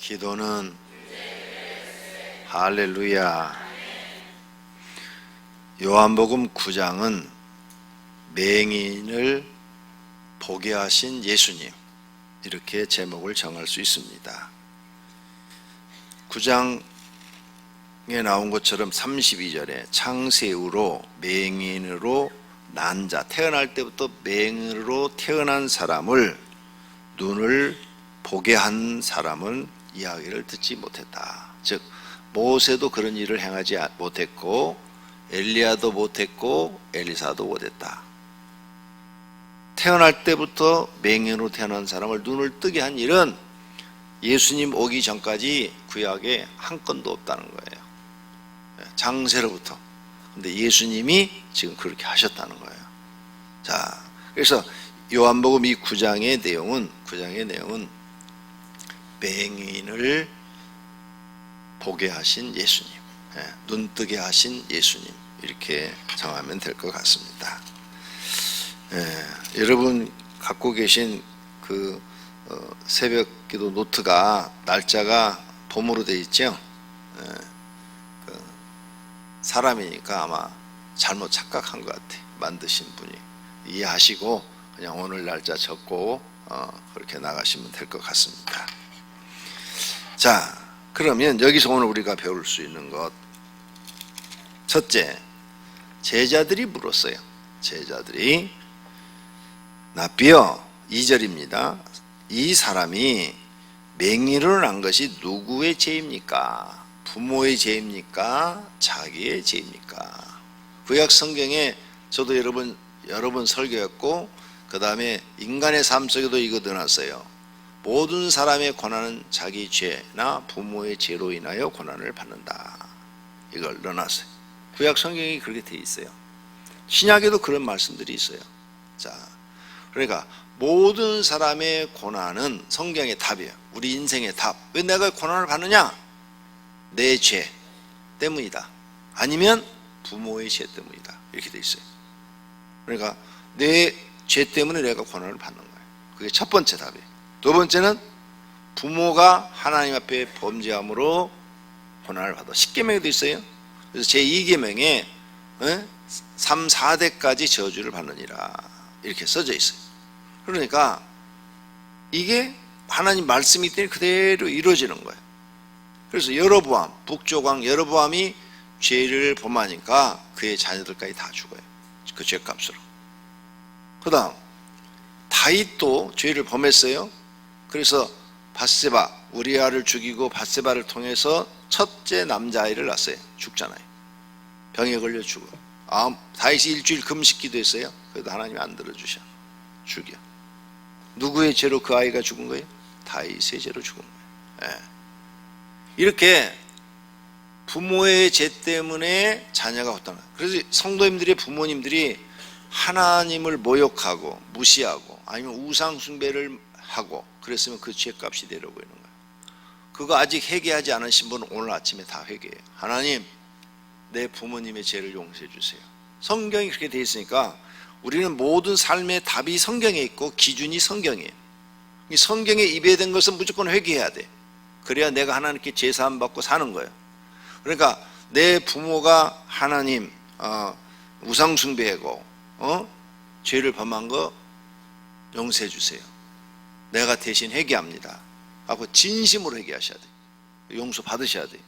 기도는 할렐루야. 요한복음 9장은 맹인을 보게 하신 예수님, 이렇게 제목을 정할 수 있습니다. 9장에 나온 것처럼 32절에 창세후로 맹인으로 난 자, 태어날 때부터 맹인으로 태어난 사람을, 눈을 보게 한 사람은 이야기를 듣지 못했다. 즉 모세도 그런 일을 행하지 못했고 엘리야도 못했고 엘리사도 못했다. 태어날 때부터 맹인으로 태어난 사람을 눈을 뜨게 한 일은 예수님 오기 전까지 구약에 한 건도 없다는 거예요. 장세로부터. 근데 예수님이 지금 그렇게 하셨다는 거예요. 자, 그래서 요한복음 이 9장의 내용은 맹인을 보게 하신 예수님, 눈뜨게 하신 예수님, 이렇게 정하면 될 것 같습니다. 여러분 갖고 계신 그 새벽기도 노트가 날짜가 봄으로 되어 있죠. 사람이니까 아마 잘못 착각한 것 같아. 만드신 분이 이해하시고 그냥 오늘 날짜 적고 그렇게 나가시면 될 것 같습니다. 자, 그러면 여기서 오늘 우리가 배울 수 있는 것, 첫째, 제자들이 물었어요. 제자들이 랍비여, 2절입니다. 이 사람이 맹인으로 난 것이 누구의 죄입니까? 부모의 죄입니까? 자기의 죄입니까? 구약 성경에 저도 여러 번 설교했고, 그 다음에 인간의 삶 속에도 이거 넣어놨어요. 모든 사람의 고난은 자기 죄나 부모의 죄로 인하여 고난을 받는다. 이걸 넣어놨어요. 구약 성경이 그렇게 돼 있어요. 신약에도 그런 말씀들이 있어요. 자, 그러니까 모든 사람의 고난은 성경의 답이에요. 우리 인생의 답. 왜 내가 고난을 받느냐? 내 죄 때문이다. 아니면 부모의 죄 때문이다. 이렇게 돼 있어요. 그러니까 내 죄 때문에 내가 고난을 받는 거예요. 그게 첫 번째 답이에요. 두 번째는 부모가 하나님 앞에 범죄함으로 고난을 받아. 10계명에도 있어요. 그래서 제2계명에 3, 4대까지 저주를 받느니라 이렇게 써져 있어요. 그러니까 이게 하나님 말씀이기 때문에 그대로 이루어지는 거예요. 그래서 여로보암, 북조왕 여로보암이 죄를 범하니까 그의 자녀들까지 다 죽어요. 그 죄값으로. 그 다음 다윗도 죄를 범했어요. 그래서 밧세바, 우리아를 죽이고 밧세바를 통해서 첫째 남자아이를 낳았어요. 죽잖아요. 병에 걸려 죽어. 다윗이 일주일 금식 기도했어요. 그래도 하나님이 안 들어주셔. 죽여. 누구의 죄로 그 아이가 죽은 거예요? 다윗의 죄로 죽은 거예요. 이렇게 부모의 죄 때문에 자녀가 어떠나. 그래서 성도님들의 부모님들이 하나님을 모욕하고 무시하고 아니면 우상 숭배를 하고 그랬으면 그 죄값이 내려오고 있는 거예요. 그거 아직 회개하지 않으신 분은 오늘 아침에 다 회개해요. 하나님, 내 부모님의 죄를 용서해 주세요. 성경이 그렇게 되어 있으니까 우리는 모든 삶의 답이 성경에 있고 기준이 성경이에요. 성경에 입에된 것은 무조건 회개해야 돼. 그래야 내가 하나님께 제사함 받고 사는 거예요. 그러니까 내 부모가 하나님 우상 숭배하고 죄를 범한 거 용서해 주세요. 내가 대신 회개합니다 하고 진심으로 회개하셔야 돼요. 용서 받으셔야 돼요.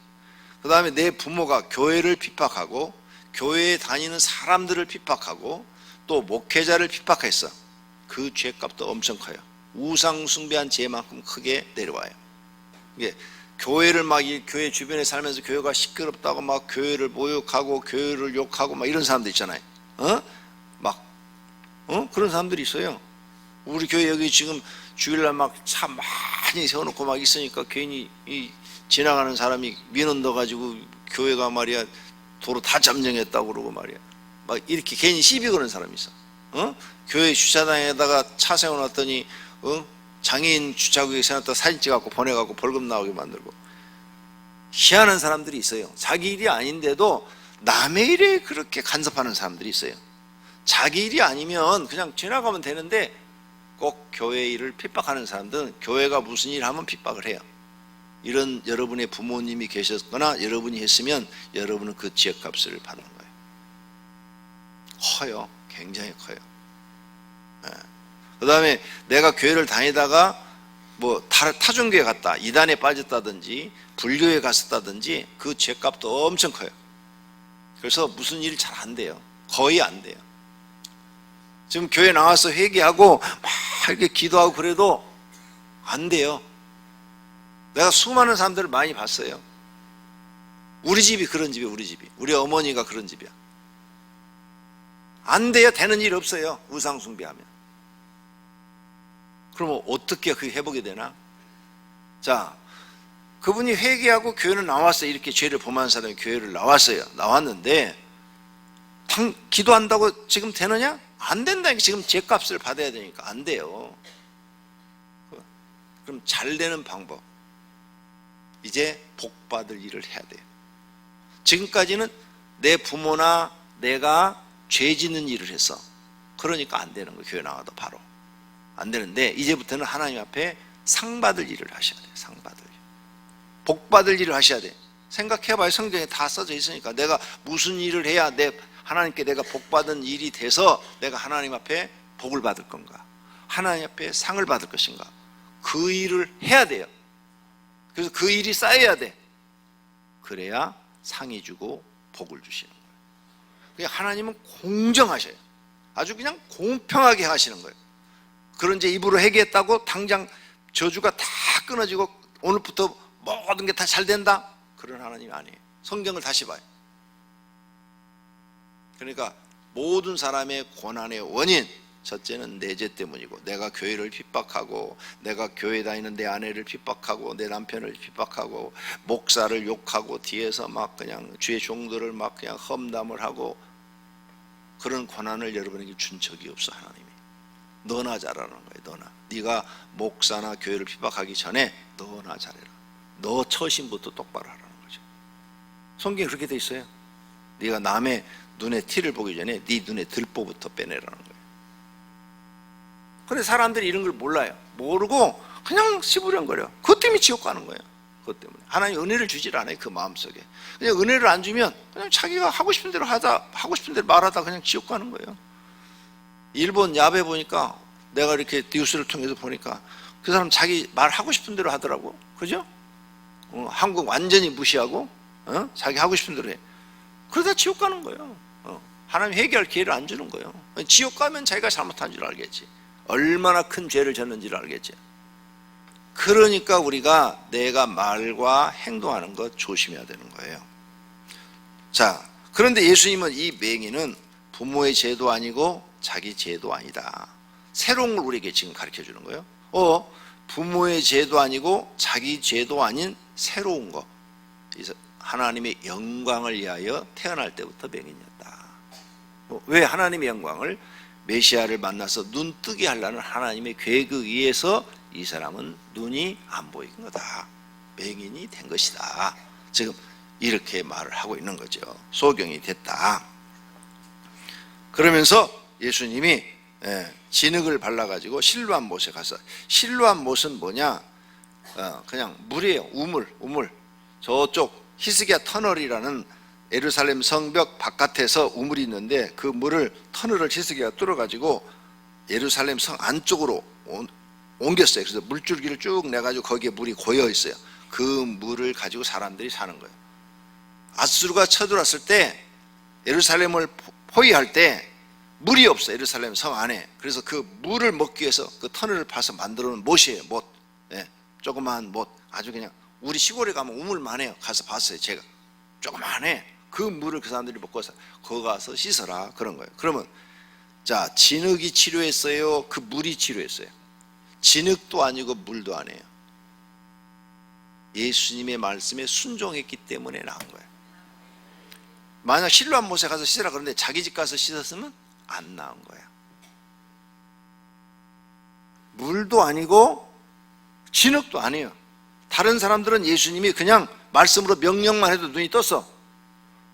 그 다음에 내 부모가 교회를 핍박하고 교회에 다니는 사람들을 핍박하고 또 목회자를 핍박했어. 그 죄값도 엄청 커요. 우상 숭배한 죄만큼 크게 내려와요. 이게 교회를 막 교회 주변에 살면서 교회가 시끄럽다고 막 교회를 모욕하고 교회를 욕하고 막 이런 사람들 있잖아요. 그런 사람들이 있어요. 우리 교회 여기 지금 주일날 막 차 많이 세워놓고 막 있으니까 괜히 지나가는 사람이 민원 넣어가지고 교회가 말이야 도로 다 점령했다고 그러고 말이야 막 이렇게 괜히 시비 거는 사람이 있어. 교회 주차장에다가 차 세워놨더니 장애인 주차구역에 세워놨다 사진 찍어갖고 보내갖고 벌금 나오게 만들고. 희한한 사람들이 있어요. 자기 일이 아닌데도 남의 일에 그렇게 간섭하는 사람들이 있어요. 자기 일이 아니면 그냥 지나가면 되는데 꼭 교회 일을 핍박하는 사람들은 교회가 무슨 일 하면 핍박을 해요. 이런 여러분의 부모님이 계셨거나 여러분이 했으면 여러분은 그 죄값을 받는 거예요. 커요. 굉장히 커요. 그 다음에 내가 교회를 다니다가 뭐 타종교에 갔다, 이단에 빠졌다든지 불교에 갔었다든지 그 죄값도 엄청 커요. 그래서 무슨 일이 잘 안 돼요. 거의 안 돼요. 지금 교회 나와서 회개하고 막 이렇게 기도하고 그래도 안 돼요. 내가 수많은 사람들을 많이 봤어요. 우리 집이 그런 집이에요. 우리 집이. 우리 어머니가 그런 집이야. 안 돼요. 되는 일 없어요. 우상 숭배하면. 그러면 어떻게 그게 회복이 되나? 자, 그분이 회개하고 교회를 나왔어요. 이렇게 죄를 범한 사람이 교회를 나왔어요. 나왔는데 기도한다고 지금 되느냐? 안 된다니까. 지금 죄값을 받아야 되니까 안 돼요. 그럼 잘 되는 방법, 이제 복 받을 일을 해야 돼요. 지금까지는 내 부모나 내가 죄 짓는 일을 했어. 그러니까 안 되는 거예요. 교회 나와도 바로 안 되는데, 이제부터는 하나님 앞에 상 받을 일을 하셔야 돼요. 상 받을 일, 복 받을 일을 하셔야 돼요. 생각해봐요. 성경에 다 써져 있으니까 내가 무슨 일을 해야 하나님께 내가 복 받은 일이 돼서 내가 하나님 앞에 복을 받을 건가, 하나님 앞에 상을 받을 것인가, 그 일을 해야 돼요. 그래서 그 일이 쌓여야 돼. 그래야 상이 주고 복을 주시는 거예요. 그냥 하나님은 공정하셔요. 아주 그냥 공평하게 하시는 거예요. 그런 이제 입으로 회개했다고 당장 저주가 다 끊어지고 오늘부터 모든 게 다 잘 된다? 그런 하나님이 아니에요. 성경을 다시 봐요. 그러니까 모든 사람의 고난의 원인, 첫째는 내 죄 때문이고, 내가 교회를 핍박하고, 내가 교회 다니는 내 아내를 핍박하고, 내 남편을 핍박하고, 목사를 욕하고, 뒤에서 막 그냥 주의 종들을 막 그냥 험담을 하고, 그런 고난을 여러분에게 준 적이 없어. 하나님이 너나 잘하는 거예요. 너나. 네가 목사나 교회를 핍박하기 전에 너나 잘해라. 너 처신부터 똑바로 하라는 거죠. 성경에 그렇게 돼 있어요. 네가 남의 눈에 티를 보기 전에 네 눈에 들보부터 빼내라는 거예요. 그런데 사람들이 이런 걸 몰라요. 모르고 그냥 시부렁거려. 그것 때문에 지옥 가는 거예요. 그것 때문에 하나님 은혜를 주질 않아요. 그 마음속에. 그냥 은혜를 안 주면 그냥 자기가 하고 싶은 대로 하다, 하고 싶은 대로 말하다 그냥 지옥 가는 거예요. 일본 야베 보니까, 내가 이렇게 뉴스를 통해서 보니까 그 사람 자기 말 하고 싶은 대로 하더라고. 그죠? 한국 완전히 무시하고 자기 하고 싶은 대로 해. 그러다 지옥 가는 거예요. 하나님 회개할 기회를 안 주는 거예요. 지옥 가면 자기가 잘못한 줄 알겠지. 얼마나 큰 죄를 졌는지를 알겠지. 그러니까 우리가 내가 말과 행동하는 것 조심해야 되는 거예요. 자, 그런데 예수님은 이 맹인은 부모의 죄도 아니고 자기 죄도 아니다. 새로운 걸 우리에게 지금 가르쳐 주는 거예요. 부모의 죄도 아니고 자기 죄도 아닌 새로운 거. 하나님의 영광을 위하여 태어날 때부터 맹인이었다. 왜 하나님의 영광을? 메시아를 만나서 눈 뜨게 하려는 하나님의 계획에 의해서 이 사람은 눈이 안 보이는 거다. 맹인이 된 것이다. 지금 이렇게 말을 하고 있는 거죠. 소경이 됐다. 그러면서 예수님이 진흙을 발라가지고 실로암 못에 가서, 실로암 못은 뭐냐? 그냥 물이에요. 우물. 저쪽 히스기야 터널이라는 예루살렘 성벽 바깥에서 우물이 있는데, 그 물을, 터널을 히스기야가 뚫어가지고 예루살렘 성 안쪽으로 옮겼어요. 그래서 물줄기를 쭉 내가지고 거기에 물이 고여 있어요. 그 물을 가지고 사람들이 사는 거예요. 아수르가 쳐들어왔을 때, 예루살렘을 포위할 때 물이 없어요. 예루살렘 성 안에. 그래서 그 물을 먹기 위해서 그 터널을 파서 만들어 놓은 못이에요. 못. 조그마한 못. 아주 그냥 우리 시골에 가면 우물만 해요. 가서 봤어요. 제가. 조그만해. 그 물을 그 사람들이 먹고 와서 거기 가서 씻어라. 그런 거예요. 그러면 자, 진흙이 치료했어요? 그 물이 치료했어요? 진흙도 아니고 물도 아니에요. 예수님의 말씀에 순종했기 때문에 나은 거예요. 만약 실로암 못에 가서 씻으라 그러는데 자기 집 가서 씻었으면 안 나은 거야. 물도 아니고 진흙도 아니에요. 다른 사람들은 예수님이 그냥 말씀으로 명령만 해도 눈이 떴어.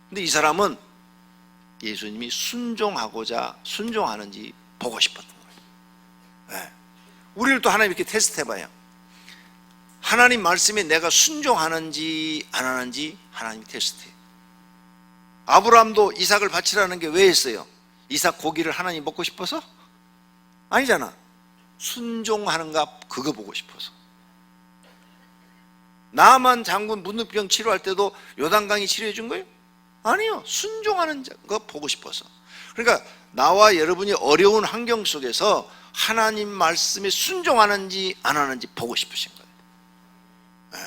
근데 이 사람은 예수님이 순종하는지 보고 싶었던 거예요. 우리를 또 하나님 이렇게 테스트 해봐요. 하나님 말씀에 내가 순종하는지 안 하는지 하나님이 테스트해요. 아브라함도 이삭을 바치라는 게 왜 했어요? 이삭 고기를 하나님 먹고 싶어서? 아니잖아. 순종하는가 그거 보고 싶어서. 나만 장군 문둥병 치료할 때도 요단강이 치료해 준 거예요? 아니요. 순종하는 거 보고 싶어서. 그러니까 나와 여러분이 어려운 환경 속에서 하나님 말씀에 순종하는지 안 하는지 보고 싶으신 거예요. 네.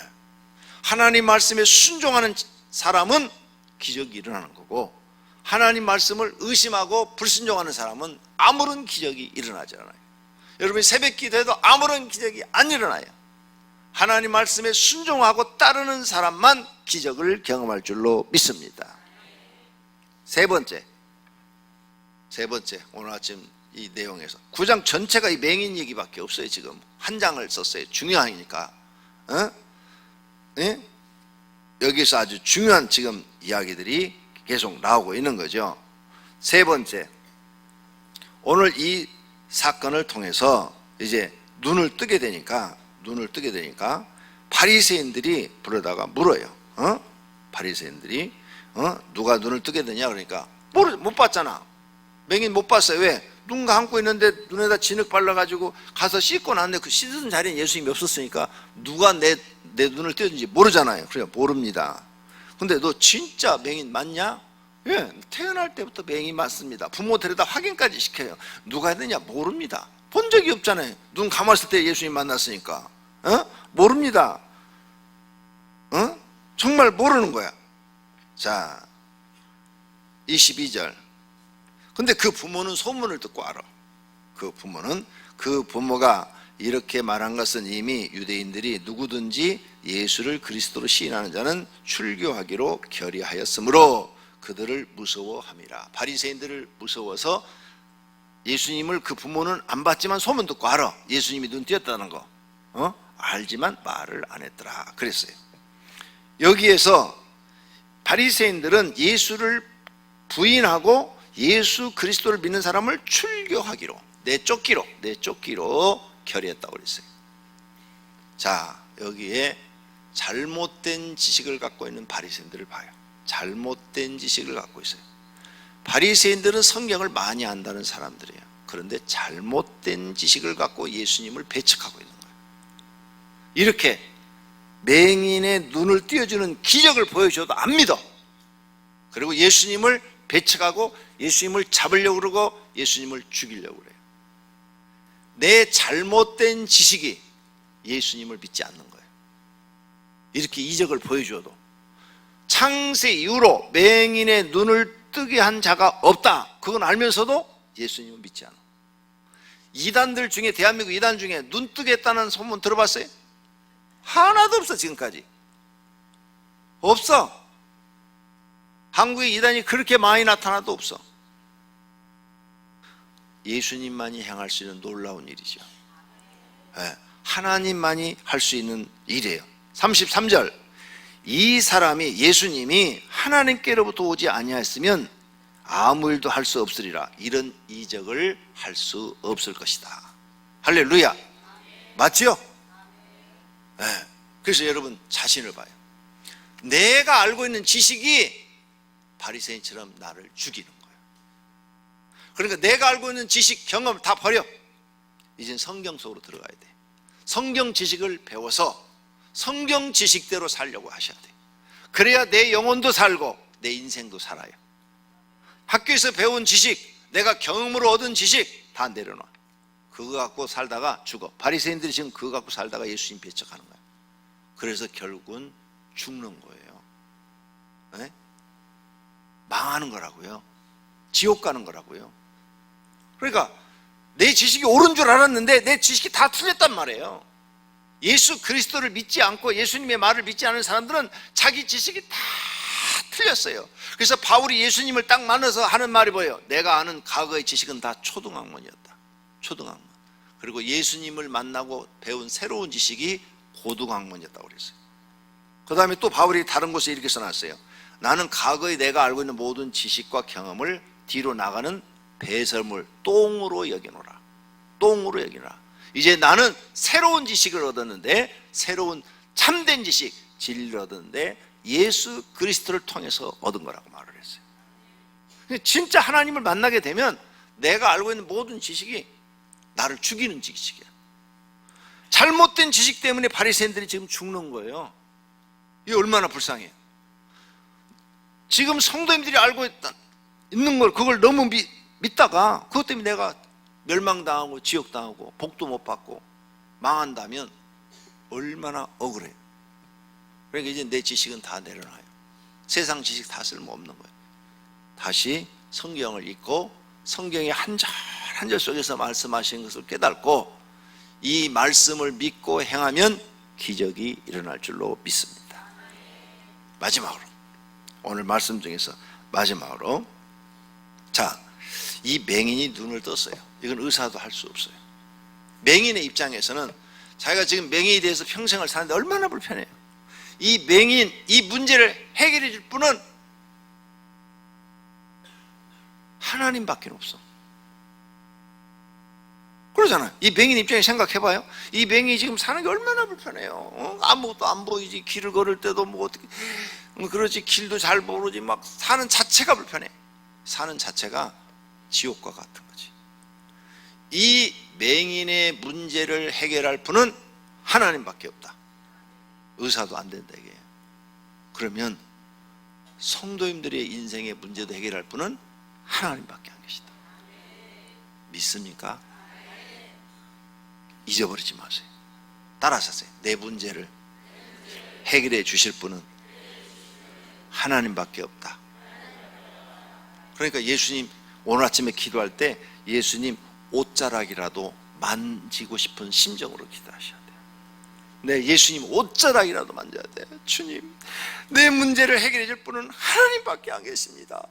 하나님 말씀에 순종하는 사람은 기적이 일어나는 거고, 하나님 말씀을 의심하고 불순종하는 사람은 아무런 기적이 일어나지 않아요. 여러분이 새벽 기도해도 아무런 기적이 안 일어나요. 하나님 말씀에 순종하고 따르는 사람만 기적을 경험할 줄로 믿습니다. 세 번째, 오늘 아침 이 내용에서 9장 전체가 이 맹인 얘기밖에 없어요. 지금 한 장을 썼어요. 중요하니까. 네? 여기서 아주 중요한 지금 이야기들이 계속 나오고 있는 거죠. 세 번째, 오늘 이 사건을 통해서 이제 눈을 뜨게 되니까 바리새인들이 불러다가 물어요. 바리새인들이 누가 눈을 뜨게 되냐 그러니까 못 봤잖아. 맹인 못 봤어요. 왜? 눈 감고 있는데 눈에다 진흙 발라가지고 가서 씻고 났는데 그 씻은 자리에 예수님이 없었으니까 누가 내 눈을 띄워준지 모르잖아요. 그래요. 모릅니다. 근데 너 진짜 맹인 맞냐? 예, 태어날 때부터 맹인 맞습니다. 부모 데려다 확인까지 시켜요. 누가 했느냐? 모릅니다. 본 적이 없잖아요. 눈 감았을 때 예수님 만났으니까. 모릅니다. 정말 모르는 거야. 자, 22절. 근데 그 부모는 소문을 듣고 알아. 그 부모가 이렇게 말한 것은 이미 유대인들이 누구든지 예수를 그리스도로 시인하는 자는 출교하기로 결의하였으므로 그들을 무서워함이라. 바리새인들을 무서워서 예수님을 그 부모는 안 봤지만 소문 듣고 알아. 예수님이 눈 띄었다는 거. 알지만 말을 안 했더라. 그랬어요. 여기에서 바리새인들은 예수를 부인하고 예수 그리스도를 믿는 사람을 출교하기로, 내쫓기로 결의했다고 그랬어요. 자, 여기에 잘못된 지식을 갖고 있는 바리새인들을 봐요. 잘못된 지식을 갖고 있어요. 바리새인들은 성경을 많이 안다는 사람들이에요. 그런데 잘못된 지식을 갖고 예수님을 배척하고 있는 거예요. 이렇게 맹인의 눈을 띄워주는 기적을 보여줘도 안 믿어. 그리고 예수님을 배척하고 예수님을 잡으려고 그러고 예수님을 죽이려고 그래요. 내 잘못된 지식이 예수님을 믿지 않는 거예요. 이렇게 이적을 보여줘도. 창세 이후로 맹인의 눈을 뜨게 한 자가 없다. 그건 알면서도 예수님을 믿지 않아. 이단들 중에, 대한민국 이단 중에 눈 뜨게 했다는 소문 들어봤어요? 하나도 없어. 지금까지 없어. 한국의 이단이 그렇게 많이 나타나도 없어. 예수님만이 행할 수 있는 놀라운 일이죠. 네, 하나님만이 할 수 있는 일이에요. 33절, 이 사람이, 예수님이 하나님께로부터 오지 아니하였으면 아무 일도 할 수 없으리라. 이런 이적을 할 수 없을 것이다. 할렐루야. 맞죠? 네, 그래서 여러분 자신을 봐요. 내가 알고 있는 지식이 바리새인처럼 나를 죽이는 거예요. 그러니까 내가 알고 있는 지식, 경험을 다 버려. 이젠 성경 속으로 들어가야 돼. 성경 지식을 배워서 성경 지식대로 살려고 하셔야 돼. 그래야 내 영혼도 살고 내 인생도 살아요. 학교에서 배운 지식, 내가 경험으로 얻은 지식 다 내려놔. 그거 갖고 살다가 죽어. 바리새인들이 지금 그거 갖고 살다가 예수님 배척하는 거예요. 그래서 결국은 죽는 거예요. 네? 망하는 거라고요. 지옥 가는 거라고요. 그러니까 내 지식이 옳은 줄 알았는데 내 지식이 다 틀렸단 말이에요. 예수 그리스도를 믿지 않고 예수님의 말을 믿지 않은 사람들은 자기 지식이 다 틀렸어요. 그래서 바울이 예수님을 딱 만나서 하는 말이 뭐예요? 내가 아는 과거의 지식은 다 초등학문이었다. 초등학문. 그리고 예수님을 만나고 배운 새로운 지식이 고등학문이었다고 그랬어요. 그 다음에 또 바울이 다른 곳에 이렇게 써놨어요. 나는 과거에 내가 알고 있는 모든 지식과 경험을 뒤로 나가는 배설물, 똥으로 여기노라. 똥으로 여기노라. 이제 나는 새로운 지식을 얻었는데 새로운 참된 지식, 진리를 얻었는데 예수 그리스도를 통해서 얻은 거라고 말을 했어요. 진짜 하나님을 만나게 되면 내가 알고 있는 모든 지식이 나를 죽이는 지식이야. 잘못된 지식 때문에 바리새인들이 지금 죽는 거예요. 이게 얼마나 불쌍해요. 지금 성도님들이 알고 있는 걸, 그걸 너무 믿다가 그것 때문에 내가 멸망당하고 지옥당하고 복도 못 받고 망한다면 얼마나 억울해요. 그러니까 이제 내 지식은 다 내려놔요. 세상 지식 다 쓸모없는 거예요. 다시 성경을 읽고 성경의 한 절 한 절 속에서 말씀하신 것을 깨닫고 이 말씀을 믿고 행하면 기적이 일어날 줄로 믿습니다. 마지막으로, 오늘 말씀 중에서 마지막으로, 자, 이 맹인이 눈을 떴어요. 이건 의사도 할 수 없어요. 맹인의 입장에서는 자기가 지금 맹인에 대해서 평생을 사는데 얼마나 불편해요. 이 맹인, 이 문제를 해결해 줄 분은 하나님밖에 없어. 그러잖아요. 이 맹인 입장에 생각해봐요. 이 맹인이 지금 사는 게 얼마나 불편해요. 아무것도 안 보이지. 길을 걸을 때도 뭐 어떻게 그러지, 길도 잘 모르지. 막 사는 자체가 불편해. 사는 자체가 지옥과 같은 거지. 이 맹인의 문제를 해결할 분은 하나님밖에 없다. 의사도 안 된다 이게. 그러면 성도님들의 인생의 문제도 해결할 분은 하나님밖에 안 계시다. 믿습니까? 잊어버리지 마세요. 따라하세요. 내 문제를 해결해 주실 분은 하나님밖에 없다. 그러니까 예수님 오늘 아침에 기도할 때 예수님 옷자락이라도 만지고 싶은 심정으로 기도하셔야 돼요. 네, 예수님 옷자락이라도 만져야 돼요. 주님, 내 문제를 해결해 줄 분은 하나님밖에 안 계십니다.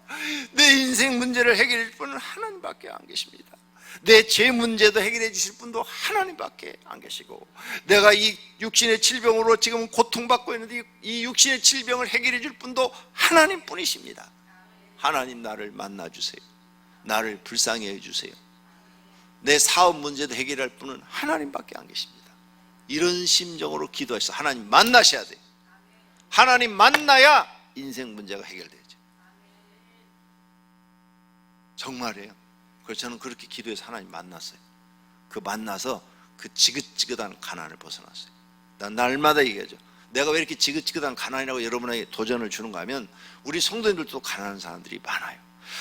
내 인생 문제를 해결해 줄 분은 하나님밖에 안 계십니다. 내 죄 문제도 해결해 주실 분도 하나님밖에 안 계시고, 내가 이 육신의 질병으로 지금 고통받고 있는데 이 육신의 질병을 해결해 줄 분도 하나님뿐이십니다. 하나님, 나를 만나 주세요. 나를 불쌍히 해 주세요. 내 사업 문제도 해결할 분은 하나님밖에 안 계십니다. 이런 심정으로 기도해서 하나님 만나셔야 돼요. 하나님 만나야 인생 문제가 해결되죠. 정말이에요. 그래서 저는 그렇게 기도해서 하나님 만났어요. 그 만나서 그 지긋지긋한 가난을 벗어났어요. 난 날마다 얘기하죠. 내가 왜 이렇게 지긋지긋한 가난이라고 여러분에게 도전을 주는가 하면 우리 성도님들도 가난한 사람들이 많아요.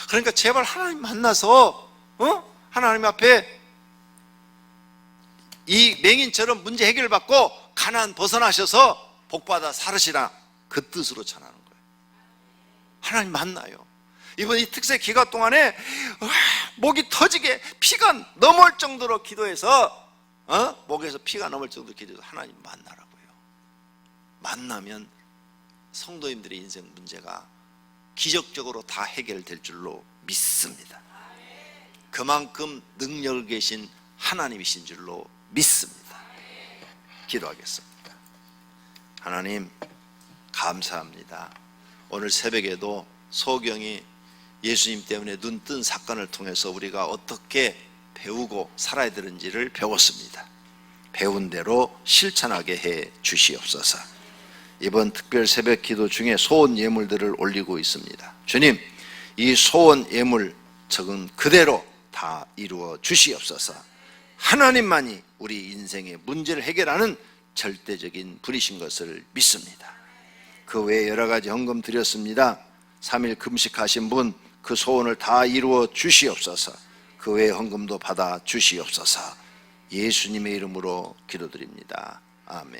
그러니까 제발 하나님 만나서 하나님 앞에 이 맹인처럼 문제 해결받고 가난 벗어나셔서 복받아 살으시라, 그 뜻으로 전하는 거예요. 하나님 만나요. 이번 이 특세 기간 동안에 목이 터지게 피가 넘을 정도로 기도해서 목에서 피가 넘을 정도로 기도해서 하나님 만나라고요. 만나면 성도님들의 인생 문제가 기적적으로 다 해결될 줄로 믿습니다. 그만큼 능력을 계신 하나님이신 줄로 믿습니다. 기도하겠습니다. 하나님 감사합니다. 오늘 새벽에도 소경이 예수님 때문에 눈 뜬 사건을 통해서 우리가 어떻게 배우고 살아야 되는지를 배웠습니다. 배운 대로 실천하게 해 주시옵소서. 이번 특별 새벽 기도 중에 소원 예물들을 올리고 있습니다. 주님, 이 소원 예물 적은 그대로 다 이루어 주시옵소서. 하나님만이 우리 인생의 문제를 해결하는 절대적인 분이신 것을 믿습니다. 그 외에 여러 가지 헌금 드렸습니다. 3일 금식하신 분 그 소원을 다 이루어 주시옵소서. 그 외에 헌금도 받아 주시옵소서. 예수님의 이름으로 기도드립니다. 아멘.